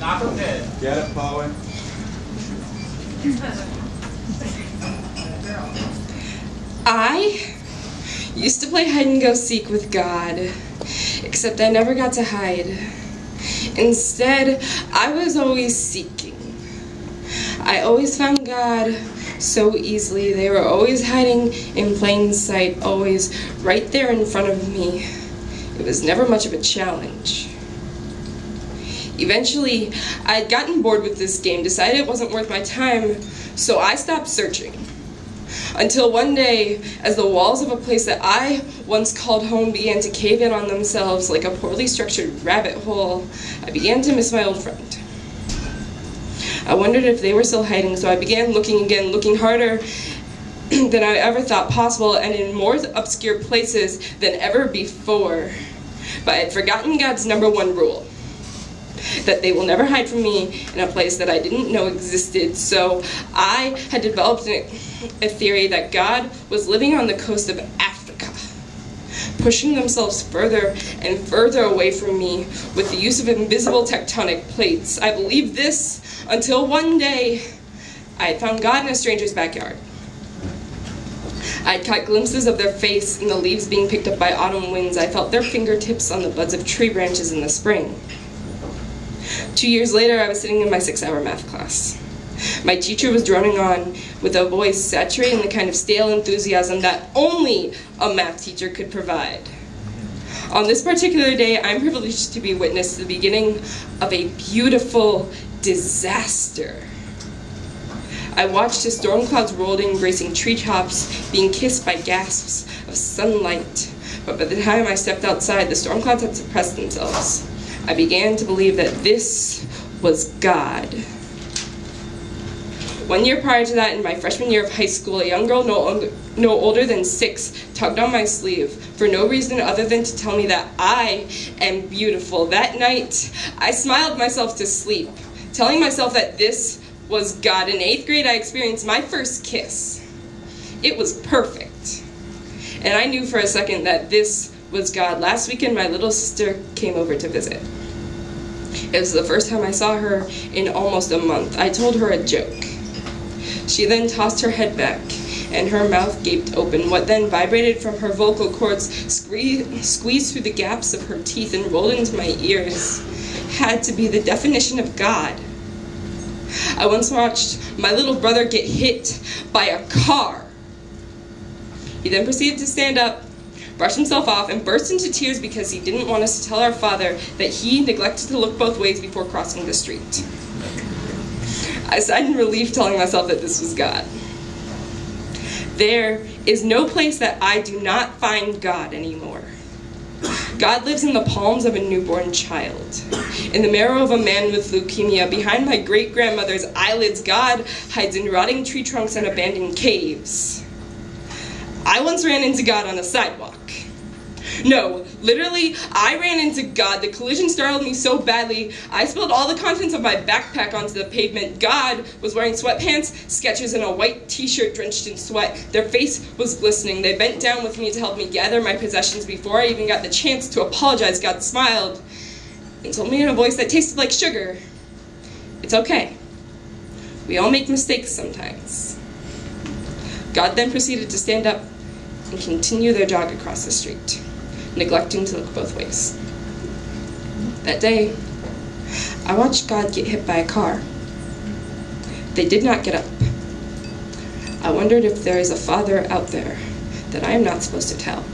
Get it, Chloe? I used to play hide and go seek with God, except I never got to hide. Instead, I was always seeking. I always found God so easily. They were always hiding in plain sight, always right there in front of me. It was never much of a challenge. Eventually, I had gotten bored with this game, decided it wasn't worth my time, so I stopped searching. Until one day, as the walls of a place that I once called home began to cave in on themselves like a poorly structured rabbit hole, I began to miss my old friend. I wondered if they were still hiding, so I began looking again, looking harder than I ever thought possible, and in more obscure places than ever before. But I had forgotten God's #1 rule, that they will never hide from me in a place that I didn't know existed. So I had developed a theory that God was living on the coast of Africa, pushing themselves further and further away from me with the use of invisible tectonic plates. I believed this until one day I had found God in a stranger's backyard. I had caught glimpses of their face in the leaves being picked up by autumn winds. I felt their fingertips on the buds of tree branches in the spring. 2 years later, I was sitting in my 6-hour math class. My teacher was droning on with a voice saturated in the kind of stale enthusiasm that only a math teacher could provide. On this particular day, I'm privileged to be witness to the beginning of a beautiful disaster. I watched as storm clouds rolled in, embracing treetops, being kissed by gasps of sunlight. But by the time I stepped outside, the storm clouds had suppressed themselves. I began to believe that this was God. 1 year prior to that, in my freshman year of high school, a young girl no older than 6 tugged on my sleeve for no reason other than to tell me that I am beautiful. That night, I smiled myself to sleep, telling myself that this was God. In 8th grade, I experienced my first kiss. It was perfect. And I knew for a second that this was God. Last weekend, my little sister came over to visit. It was the first time I saw her in almost a month. I told her a joke. She then tossed her head back, and her mouth gaped open. What then vibrated from her vocal cords, squeezed through the gaps of her teeth and rolled into my ears, had to be the definition of God. I once watched my little brother get hit by a car. He then proceeded to stand up, brushed himself off, and burst into tears because he didn't want us to tell our father that he neglected to look both ways before crossing the street. I sighed in relief, telling myself that this was God. There is no place that I do not find God anymore. God lives in the palms of a newborn child, in the marrow of a man with leukemia, behind my great-grandmother's eyelids. God hides in rotting tree trunks and abandoned caves. I once ran into God on a sidewalk. No, literally, I ran into God. The collision startled me so badly, I spilled all the contents of my backpack onto the pavement. God was wearing sweatpants, Skechers, and a white t-shirt drenched in sweat. Their face was glistening. They bent down with me to help me gather my possessions. Before I even got the chance to apologize, God smiled and told me in a voice that tasted like sugar, "It's okay. We all make mistakes sometimes." God then proceeded to stand up and continue their jog across the street, neglecting to look both ways. That day, I watched God get hit by a car. They did not get up. I wondered if there is a father out there that I am not supposed to tell.